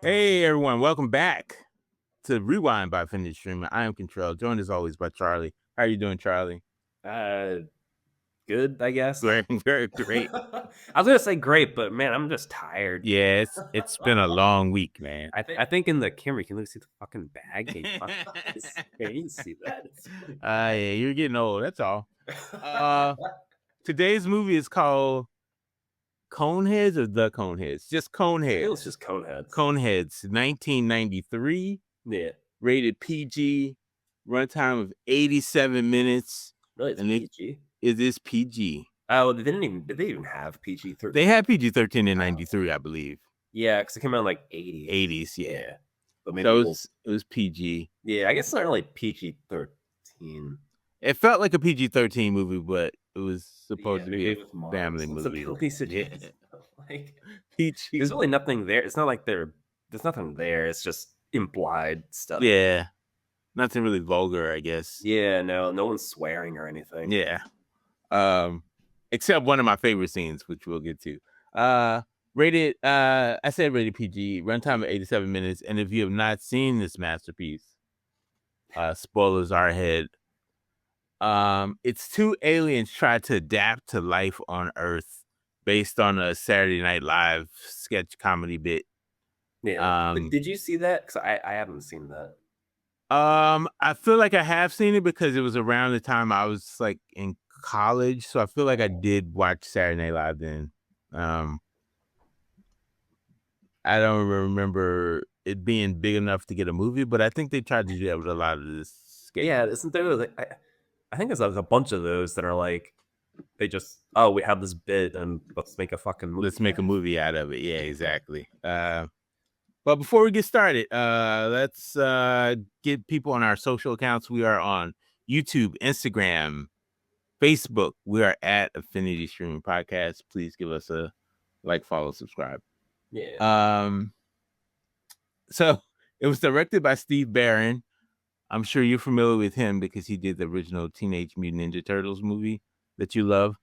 Hey everyone, welcome back to Rewind by Affinity Streaming. I am Control, joined as always by Charlie. How are you doing, Charlie? Good, I guess. Great, very great. I was gonna say great, but man, I'm just tired. Yeah, it's been a long week, man. I think in the camera you can look see the fucking bag. Can you see that? Yeah, you're getting old. That's all. Today's movie is called Coneheads or The Coneheads? Just Coneheads. It was just Coneheads. Coneheads, 1993. Yeah, Rated PG. Runtime of 87 minutes. really, it's And PG. It is PG. Oh, did they even have PG-13? They had PG-13 in 93, I believe. Yeah, because it came out in like 80s. 80s, yeah. But maybe So it was PG. yeah, I guess it's not really PG-13. It felt like a PG-13 movie, but it was supposed to be a family It's movie. Like PG. there's really nothing there. It's not like there's nothing there. It's just implied stuff. Yeah. Nothing really vulgar, I guess. Yeah, no one's swearing or anything. Yeah. Except one of my favorite scenes, which we'll get to. I said rated PG, runtime of 87 minutes. And if you have not seen this masterpiece, spoilers are ahead. It's two aliens try to adapt to life on Earth based on a Saturday Night Live sketch comedy bit. Yeah. But did you see that? Because I haven't seen that. I feel like I have seen it because it was around the time I was like in college, so I feel like I did watch Saturday Night Live then. I don't remember it being big enough to get a movie, but I think they tried to do that with a lot of this sketch. Yeah, isn't there? I think there's a bunch of those that are like they just we have this bit and let's make a fucking movie. Let's make a movie out of it. Yeah, exactly. But before we get started, let's get people on our social accounts. We are on YouTube, Instagram, Facebook. We are at Affinity Streaming Podcast. Please give us a like, follow, subscribe. Yeah. So it was directed by Steve Barron. I'm sure you're familiar with him because he did the original Teenage Mutant Ninja Turtles movie that you love.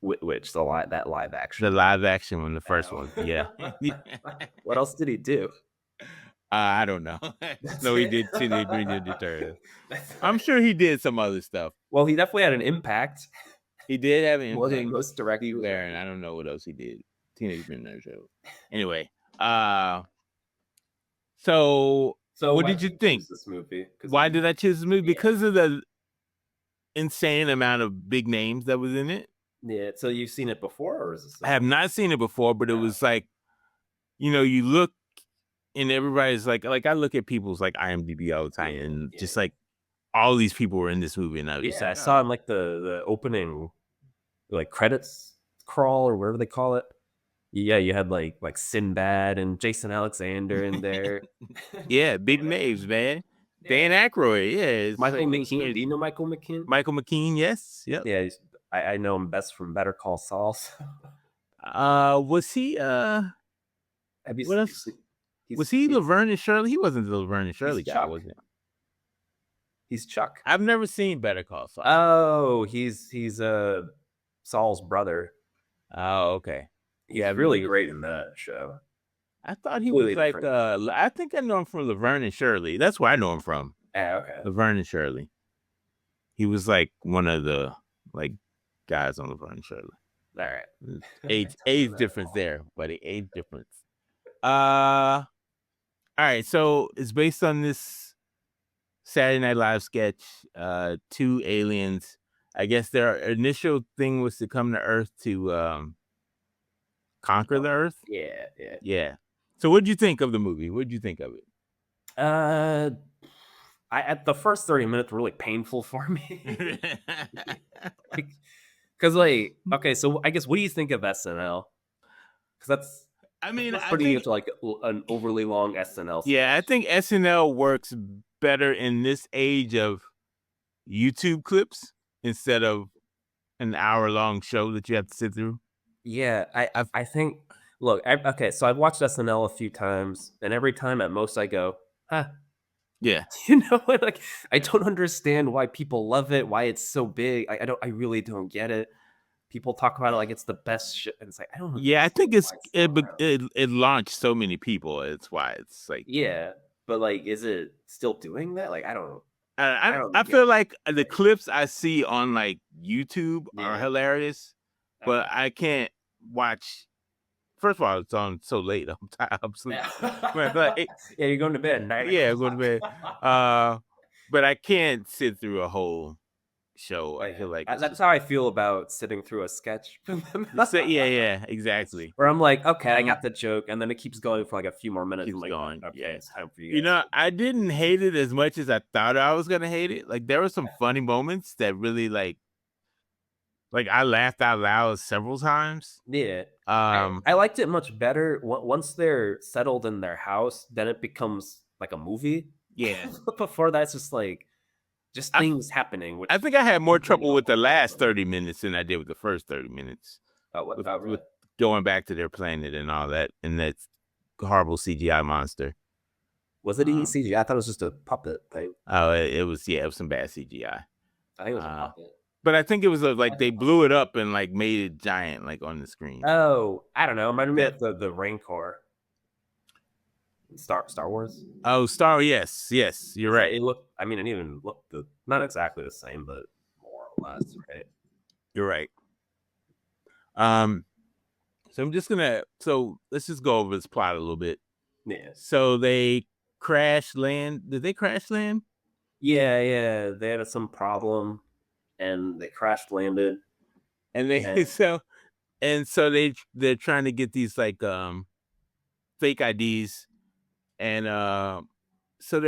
Which that live action? The live action one, the first one. Yeah. What else did he do? I don't know. No, he did Teenage Mutant Ninja Turtles. I'm sure he did some other stuff. Well, he definitely had an impact. He did have an More impact. than most directors. Steve Barron. I don't know what else he did. Teenage Mutant Ninja Turtles. Anyway, so what did you think? This movie? Why did I choose this movie? Because of the insane amount of big names that was in it. Yeah. So you've seen it before, or is this? I have not seen it before, but it was like, you look and everybody's like I look at people's like IMDb all the time, and just like all these people were in this movie, and I saw in like the opening, like credits crawl or whatever they call it. Yeah, you had like Sinbad and Jason Alexander in there. Yeah, big names, man. Dan Aykroyd, yeah. Michael McKean. Do you know Michael McKean? Michael McKean, yes. Yep. Yeah, I know him best from Better Call Saul. Was he Have you what else? Was he Laverne and Shirley? He wasn't the Laverne and Shirley guy, was he? He's Chuck. I've never seen Better Call Saul. Oh, he's Saul's brother. Oh, okay. Yeah, really great in that show. I thought he was like I think I know him from Laverne and Shirley. That's where I know him from. Okay. Laverne and Shirley. He was like one of the like guys on Laverne and Shirley. All right. Age difference there, buddy. Age difference. All right, so it's based on this Saturday Night Live sketch. Two aliens. I guess their initial thing was to come to Earth to conquer the Earth. Yeah. So what did you think of the movie? What did you think of it? At the first 30 minutes were really painful for me. Because okay, so I guess what do you think of SNL? Because that's pretty much like an overly long SNL. Yeah, I think SNL works better in this age of YouTube clips instead of an hour-long show that you have to sit through. Yeah, I think. Look, okay, so I've watched SNL a few times, and every time at most I go, huh. Yeah. Like I don't understand why people love it, why it's so big. I really don't get it. people talk about it like it's the best shit, and it's like I don't know. Yeah, I think Why it's still around. it launched so many people. It's why it's like Yeah, but like, is it still doing that? Like, I don't know. I I don't get feel it. like the clips I see on like YouTube are Yeah. hilarious, but Okay. I can't watch. First of all, it's on so late. I'm tired. I'm Yeah. sleepy. But like, Yeah, you're going to bed at 9 yeah, go to o'clock. bed. But I can't sit through a whole show. I Yeah, feel like it's that's just how I feel about sitting through a sketch. yeah, exactly. Where I'm like, okay, I got the joke, and then it keeps going for like a few more minutes. I'm Keeps like, going. okay, Yeah. it's time for you You guys know, to. I didn't hate it as much as I thought I was gonna hate it. Like there were some funny moments that really like I laughed out loud several times. Yeah, Um, I liked it much better once they're settled in their house. Then it becomes like a movie. yeah. Before that, it's just like just I things happening, I which think I had more completely trouble with the off the last rhythm. 30 minutes than I did with the first 30 minutes. Oh, what? Oh, really? With going back to their planet and all that and that horrible CGI monster. Was it Um, CGI? I thought it was just a puppet thing. oh, it was yeah, it was some bad CGI. I think it was a Uh, puppet. but I think it was like they blew it up and like made it giant like on the screen. Oh, I don't know. It reminded me of the Rancor in Star Wars. Oh, Star, yes, yes, you're It's like right. it looked. I mean, it even looked not exactly the same, but more or less, right? You're right. Um, so I'm just gonna so let's just go over this plot a little bit. Yeah, So they crash land. Did they crash land? yeah, yeah. They had some problem, and they crash landed. And they And so they're trying to get these like fake IDs and so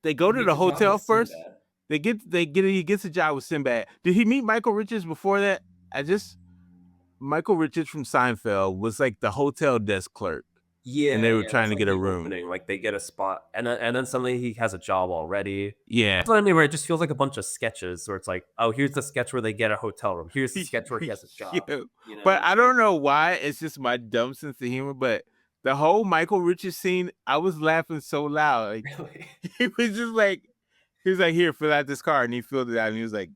they go to get the the job hotel with first. Sinbad. He gets a job with Sinbad. Did he meet Michael Richards before that? Michael Richards from Seinfeld was like the hotel desk clerk and Yeah, they were yeah. trying That's to like get a the room. opening. Like they get a spot, and then suddenly he has a job already. Yeah. That's what I mean. Where it just feels like a bunch of sketches, where it's like, oh, here's the sketch where they get a hotel room. Here's the sketch where he has a job. Yeah. You know, But I don't know why. It's just my dumb sense of humor. But the whole Michael Richards scene, I was laughing so loud. Like really. he was just like, he was like, here, fill out this card. And he filled it out. And he was like,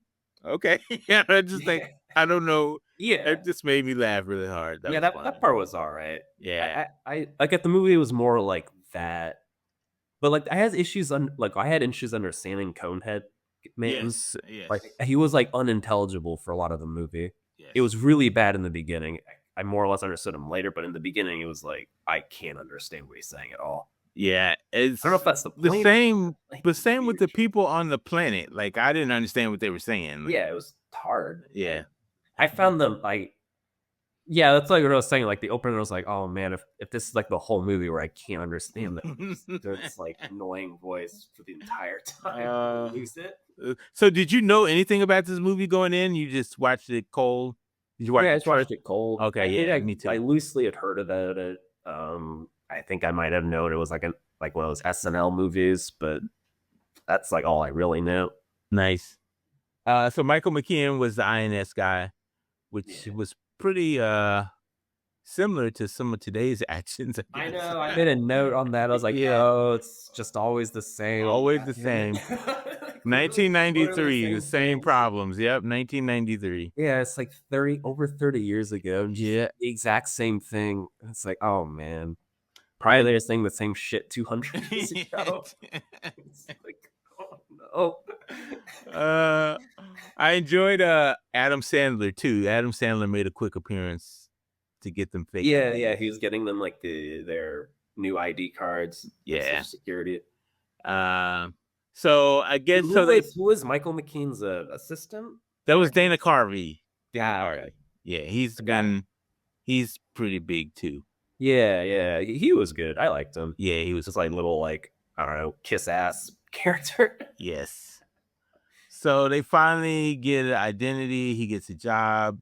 okay. Yeah, I just like, Yeah, I don't know. yeah. It just made me laugh really hard. That Yeah, was that fun. part was all right. Yeah. I like at the movie it was more like that, but like I had issues understanding Conehead man. Yes. Yes. Like he was like unintelligible for a lot of the movie. Yes. It was really bad in the beginning. I more or less understood him later, but in the beginning it was like I can't understand what he's saying at all. Yeah. It's I don't know if that's the the point. same, Like, the same with the weird. people on the planet. Like I didn't understand what they were saying. Like, Yeah, it was hard. yeah. I found them like yeah, that's like what I was saying. Like the opener was like, oh man, if this is like the whole movie where I can't understand them, there's like annoying voice for the entire time. Use it. So did you know anything about this movie going in? You just watched it cold? Did you watch Yeah, I the just watched trailer? it cold. Okay, I yeah, think me I too. loosely had heard about it. I think I might have known it was like one of those SNL movies, but that's like all I really knew. Nice. So Michael McKean was the INS guy, which Yeah. was pretty similar to some of today's actions, I I guess. know. I made a note on that. I was like, Yeah. oh, it's just always the same. Always God the damn it. same. Like, literally 1993, the same things. problems. Yep, 1993. Yeah, it's like 30 years ago. Just Yeah. the exact same thing. It's like, oh man. Probably they're saying the same shit 200 years ago. It's like, oh no. I enjoyed Adam Sandler too. Adam Sandler made a quick appearance to get them fake. Yeah, yeah. He was getting them like their new ID cards, like Yeah. Social Security. So I guess Who was Michael McKean's assistant? that was Dana Carvey. Yeah, all right. Yeah, he's pretty big too. Yeah, yeah. He was good. I liked him. Yeah, he was Just like little like I don't know, kiss ass character. yes. So they finally get an identity. He gets a job.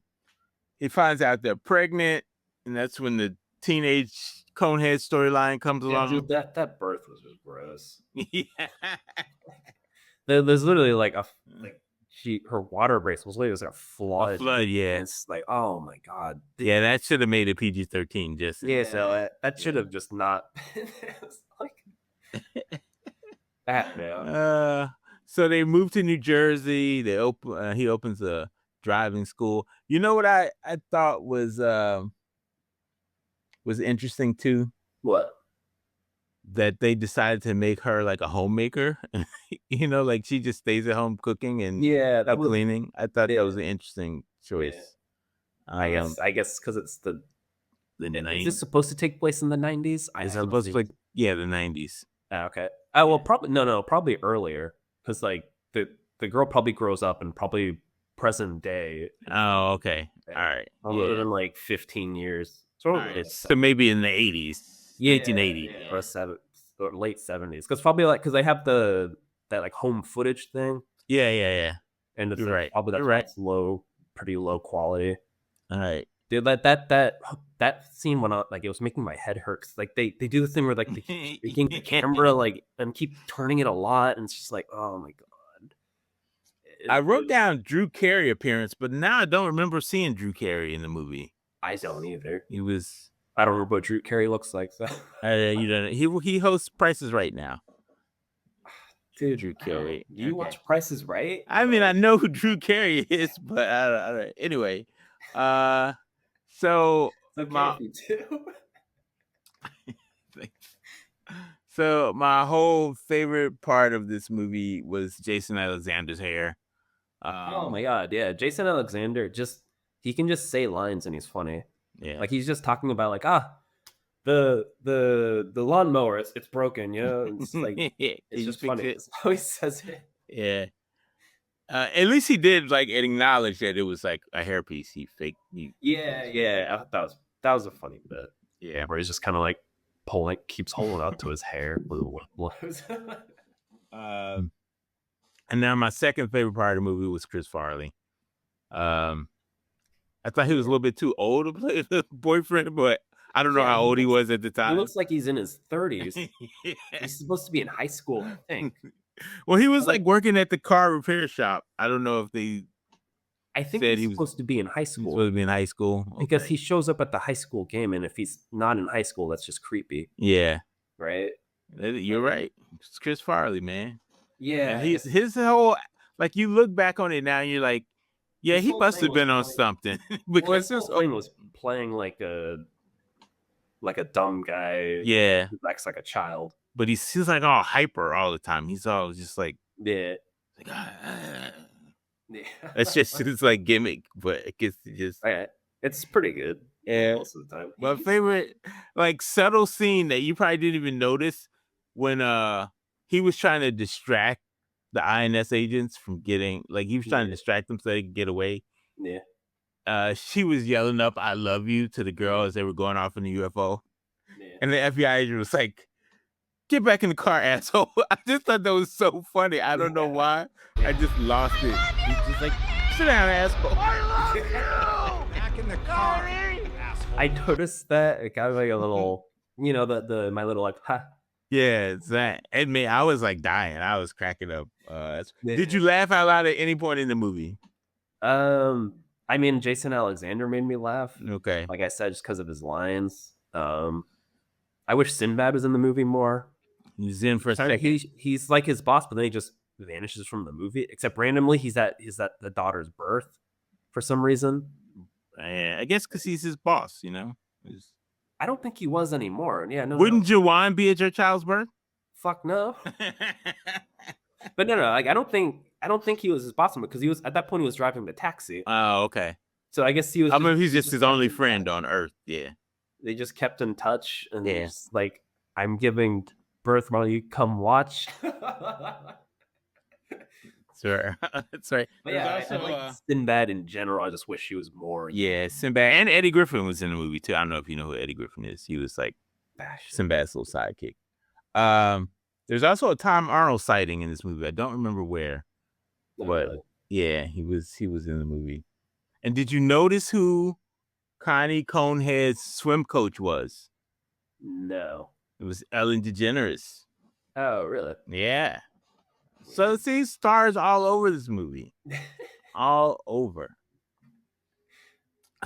He finds out they're pregnant, and that's when the teenage Conehead storyline comes Yeah, along. dude, that birth was just gross. Yeah. There's literally like her water brace was literally like a flood. A flood, yeah. And it's like, oh my god. Yeah, that should have made it PG-13. Just Yeah, so that should have just not. It's like that now. So they move to New Jersey. He opens a driving school. You know what I thought was interesting too? What? That they decided to make her like a homemaker. Like she just stays at home cooking and Yeah, that was cleaning. I thought that was yeah, an interesting yeah. choice. I guess because it's the is 90s. this supposed to take place in the 90s? It's supposed to like the 90s. Okay. Well, probably no, probably earlier because like the girl probably grows up and probably present day. Oh, okay. All right. In like 15 years. So, All right. So maybe in the 80s, 1980. or late 70s. Because probably like because they have that like home footage thing, Yeah. and it's You're like, right. probably that's You're why right. it's pretty low quality. All right. Dude, that scene went on like it was making my head hurt. 'Cause, like they do the thing where like they keep shaking the camera like and keep turning it a lot, and it's just like, oh my god. I wrote down Drew Carey appearance, but now I don't remember seeing Drew Carey in the movie. I don't either. He was. I don't remember what Drew Carey looks like. So. You don't. He hosts Prices Right now. Dude, Drew Carey. Do you watch Prices Right? I mean, I know who Drew Carey is, but I don't. Anyway, so so my whole favorite part of this movie was Jason Alexander's hair. Oh my god, yeah, Jason Alexander he can just say lines and he's funny. Yeah, like he's just talking about like the lawnmower it's broken, It's like it's just funny. It's how he says it. Yeah. At least he did like acknowledge that it was like a hairpiece. He faked. Yeah. That was a funny bit. Yeah, where he's just kind of like keeps holding out to his hair. And now my second favorite part of the movie was Chris Farley. I thought he was a little bit too old to play the boyfriend, but I don't know how old he was at the time. He looks like he's in his 30s. Yeah. He's supposed to be in high school, I think. Well, he was like working at the car repair shop. I don't know if they. I think he's supposed to be in high school. Supposed to be in high school because he shows up at the high school game, and if he's not in high school, that's just creepy. Yeah, right. You're right. It's Chris Farley, man. Yeah, and his whole like you look back on it now, and you're like, yeah, he must have been on something. Because his whole thing was playing like a dumb guy. Yeah, who acts like a child. But he's like all hyper all the time. He's all just like yeah. It's just it's like gimmick, but it gets just it's pretty good. Yeah, most of the time. My favorite like subtle scene that you probably didn't even notice when he was trying to distract the INS agents from getting he was trying to distract them so they could get away. Yeah. She was yelling up "I love you" to the girl as they were going off in the UFO. And the FBI agent was like, "Get back in the car, asshole." I just thought that was so funny. I don't know why. I just lost it. He's just like, "Sit down, asshole." I love you. Back in the car, asshole. I noticed that. It got like a little, the my little like, ha. Yeah, it's that. And me, I was like dying. I was cracking up. Did you laugh out loud at any point in the movie? I mean, Jason Alexander made me laugh. Okay. Like I said, just because of his lines. I wish Sinbad was in the movie more. He's in for a second. He's like his boss, but then he just vanishes from the movie. Except randomly, he's at the daughter's birth for some reason. I guess because he's his boss, I don't think he was anymore. Yeah, no. Wouldn't Jawan be at your child's birth? Fuck no. But no. Like I don't think he was his boss because he was at that point he was driving the taxi. Oh, okay. So I guess he was. I mean, he's just his only friend on Earth. Yeah. They just kept in touch, and just like, I'm giving birth while you come watch. Sure. That's right. But yeah, I like Sinbad in general. I just wish he was more. Yeah, Sinbad and Eddie Griffin was in the movie too. I don't know if you know who Eddie Griffin is. He was like Sinbad's little sidekick. There's also a Tom Arnold sighting in this movie. I don't remember where, but yeah, he was in the movie. And did you notice who Connie Conehead's swim coach was? No. It was Ellen DeGeneres. Oh, really? Yeah. So see, stars all over this movie. All over.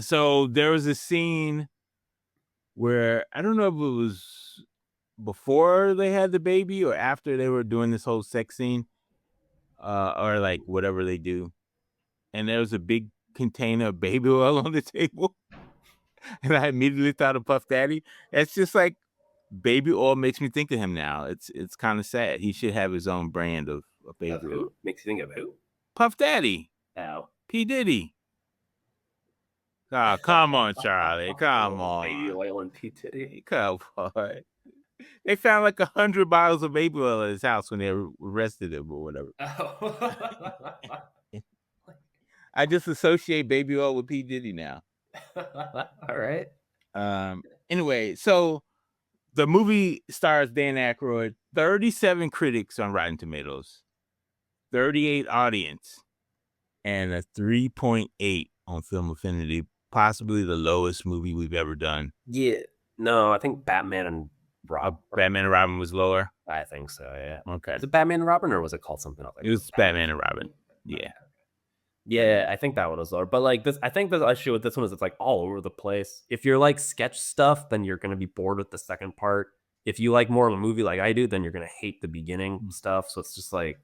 So there was a scene where I don't know if it was before they had the baby or after they were doing this whole sex scene, or like whatever they do. And there was a big container of baby oil on the table, and I immediately thought of Puff Daddy. It's just like baby oil makes me think of him now. It's kind of sad. He should have his own brand of baby Of oil. who? Makes you think of who? Puff Daddy, Ow. P Diddy. Oh, come on, Charlie. Come on. Baby oil and P. Titty. Come on. They found like 100 bottles of baby oil at his house when they arrested him or whatever. Oh. I just associate baby oil with P Diddy now. All right. Anyway, so the movie stars Dan Aykroyd. 37 critics on Rotten Tomatoes, 38 audience, and a 3.8 on Film Affinity. Possibly the lowest movie we've ever done. Yeah. No, I think Batman and Batman and Robin was lower. I think so. Yeah. Okay. Was it Batman and Robin, or was it called something else? It was Batman and Robin. Yeah. Yeah, I think that one was lower. But like this, I think the issue with this one is it's like all over the place. If you're like sketch stuff, then you're gonna be bored with the second part. If you like more of a movie like I do, then you're gonna hate the beginning stuff. So it's just like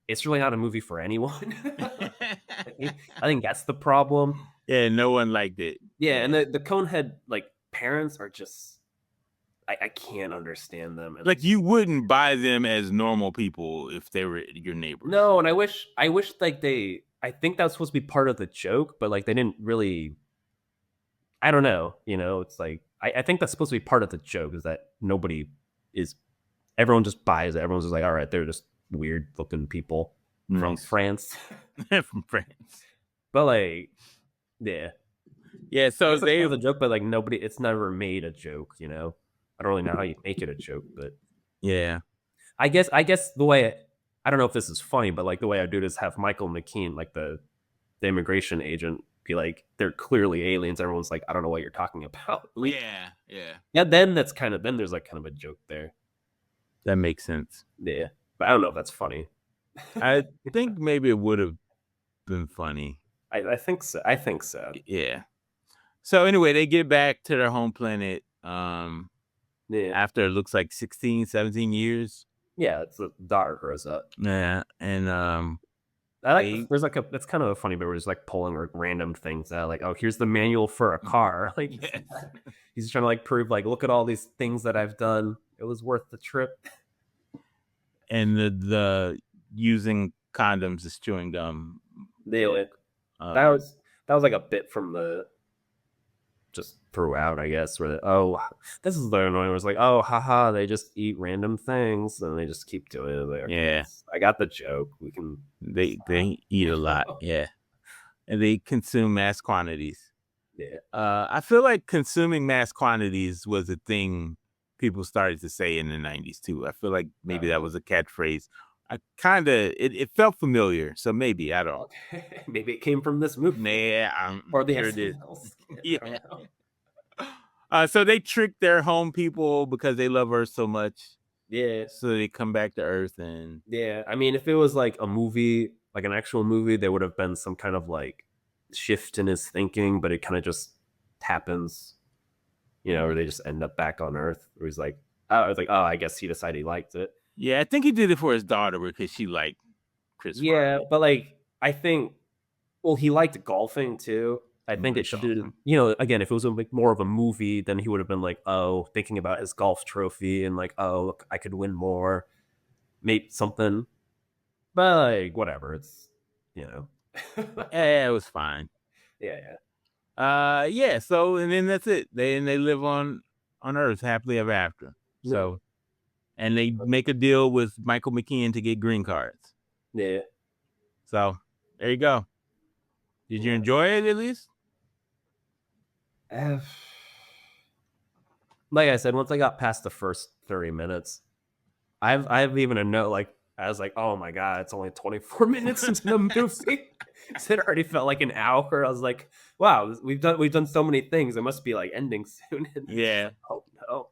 it's really not a movie for anyone. I think that's the problem. Yeah, no one liked it. Yeah, and the Conehead like parents are just I can't understand them. Like you wouldn't buy them as normal people if they were your neighbors. No, and I wish like I think that was supposed to be part of the joke, but like they didn't really. I don't know. It's like I think that's supposed to be part of the joke is that everyone just buys it. Everyone's just like, all right, they're just weird looking people from France. From France. But like, yeah. Yeah, so they have a joke, but like it's never made a joke, I don't really know how you make it a joke, but yeah. I guess the way I don't know if this is funny, but like the way I do it is have Michael McKean, like the immigration agent, be like, they're clearly aliens. Everyone's like, I don't know what you're talking about. Like, yeah. Then there's like kind of a joke there. That makes sense. Yeah, but I don't know if that's funny. I think maybe it would have been funny. I think so. Yeah. So anyway, they get back to their home planet after it looks like 16, 17 years. Yeah, it's the daughter grows up. Yeah, and I like there's like it's kind of a funny bit where he's like pulling like random things out, like, oh, here's the manual for a car. Like he's trying to like prove like, look at all these things that I've done. It was worth the trip. And the using condoms as chewing gum. That was like a bit from the just throughout, I guess, where this is the annoying. It was like, oh, haha, they just eat random things and they just keep doing it. Like, yeah, I got the joke. We can. They eat a lot, yeah, and they consume mass quantities. Yeah, I feel like consuming mass quantities was a thing people started to say in the 90s too. I feel like maybe that was a catchphrase. I kind of it felt familiar, so maybe I don't. Okay. Maybe it came from this movie. Yeah, or the sure it is. Yeah. So they trick their home people because they love Earth so much. Yeah. So they come back to Earth and. Yeah, I mean, if it was like a movie, like an actual movie, there would have been some kind of like shift in his thinking, but it kind of just happens, or they just end up back on Earth. Where he's like, I guess he decided he liked it. Yeah, I think he did it for his daughter because she liked Chris. Yeah, but like I think, he liked golfing too. I think it should, again, if it was more of a movie, then he would have been like, thinking about his golf trophy and like, look, I could win more, maybe something. But like, whatever, it's yeah, it was fine. Yeah. Yeah. So and then that's it. They live on Earth happily ever after. So. And they make a deal with Michael McKean to get green cards. Yeah. So, there you go. Did you enjoy it at least? Like I said, once I got past the first 30 minutes, I've even a note like I was like, oh my god, it's only 24 minutes into the movie. So it already felt like an hour. I was like, wow, we've done so many things. It must be like ending soon. Yeah. Oh no.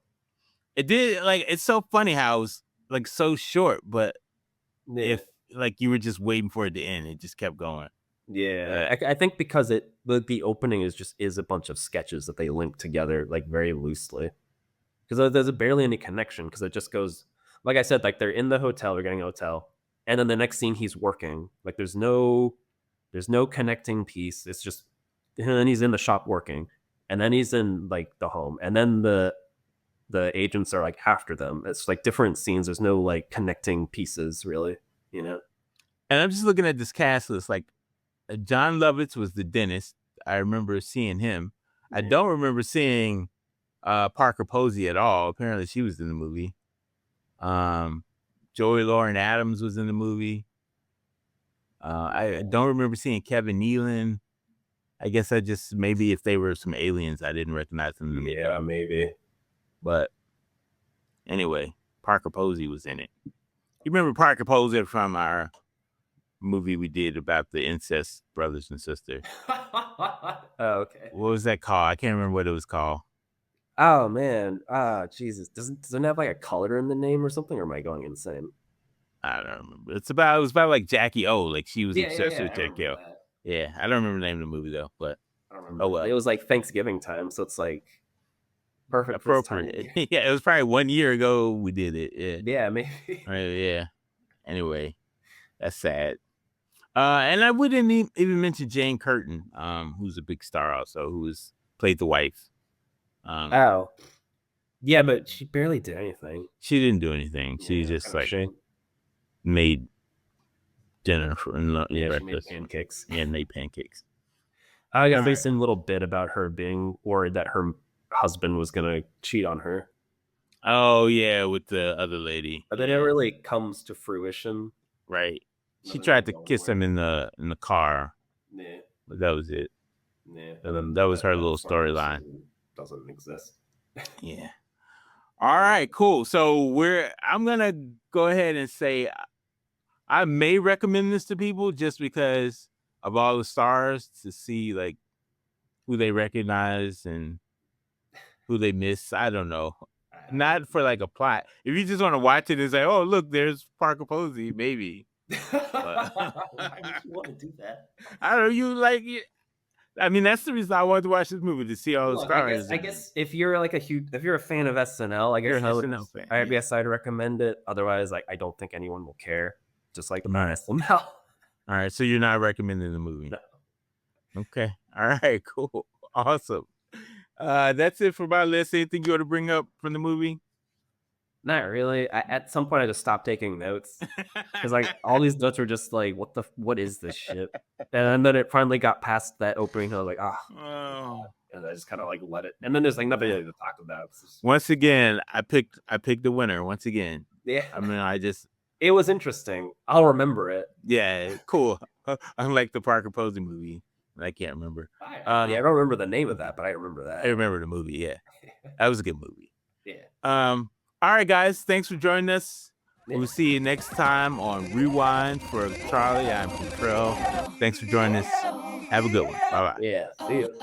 It did, like, it's so funny how it was like so short, but if like you were just waiting for it to end, it just kept going. Yeah, I think because the opening is a bunch of sketches that they link together like very loosely, because there's barely any connection, because it just goes, like I said, like they're in the hotel, they're getting a hotel, and then the next scene he's working. Like there's no There's no connecting piece. It's just, and then he's in the shop working, and then he's in like the home, and then the agents are like after them. It's like different scenes. There's no like connecting pieces really, you know. And I'm just looking at this cast list. Like John Lovitz was the dentist. I remember seeing him. I don't remember seeing Parker Posey at all. Apparently, she was in the movie. Joey Lauren Adams was in the movie. I don't remember seeing Kevin Nealon. I guess I just, maybe if they were some aliens, I didn't recognize them in the movie. Yeah, maybe. But anyway, Parker Posey was in it. You remember Parker Posey from our movie we did about the incest brothers and sisters? Oh, okay. What was that called? I can't remember what it was called. Oh man, Jesus, doesn't it have like a color in the name or something, or am I going insane? I don't remember. It was about like Jackie O. Like she was obsessed with I Jackie O. remember that. Yeah, I don't remember the name of the movie though, but I don't remember. Oh, well. It was like Thanksgiving time, so it's like perfect for this time of appropriate. year. Yeah, it was probably 1 year ago we did it. Yeah. Yeah, maybe. Right, yeah. Anyway, that's sad. And I wouldn't even mention Jane Curtin, who's a big star also, played the wife. Oh, yeah, but she barely did anything. She didn't do anything. She just like made dinner for breakfast. She made pancakes. Yeah, made pancakes. I got based in a little bit about her being worried that her husband was gonna cheat on her. Oh yeah, with the other lady. But then it really comes to fruition. Right. She tried to kiss him in the car. Yeah. But that was it. Yeah. And then that was her little storyline. Doesn't exist. Yeah. All right, cool. So I'm gonna go ahead and say I may recommend this to people just because of all the stars, to see like who they recognize and who they miss. I don't know. Not for like a plot. If you just want to watch it and say, "Oh, look, there's Parker Posey," maybe. Why would you want to do that? I don't know. You like it. I mean, that's the reason I wanted to watch this movie, to see all the stars. I guess if you're like if you're a fan of SNL, You're an SNL fan. I guess I'd recommend it. Otherwise, like I don't think anyone will care. Just like Right. SNL. All right, so you're not recommending the movie. No. Okay. All right, cool. Awesome. That's it for my list. Anything you want to bring up from the movie? Not really. At some point, I just stopped taking notes because like all these notes were just like, what is this shit? And then it finally got past that opening. And I was like, Oh. And I just kind of like let it. And then there's like nothing really to talk about. Once again, I picked the winner. Once again, Yeah. I mean, it was interesting. I'll remember it. Yeah, cool. Unlike the Parker Posey movie, I can't remember. Yeah, I don't remember the name of that, but I remember that. I remember the movie. Yeah, that was a good movie. Yeah. All right, guys. Thanks for joining us. Yeah. We'll see you next time on Rewind. For Charlie, I'm Contrell. Thanks for joining us. Have a good one. Bye-bye. Yeah. See you.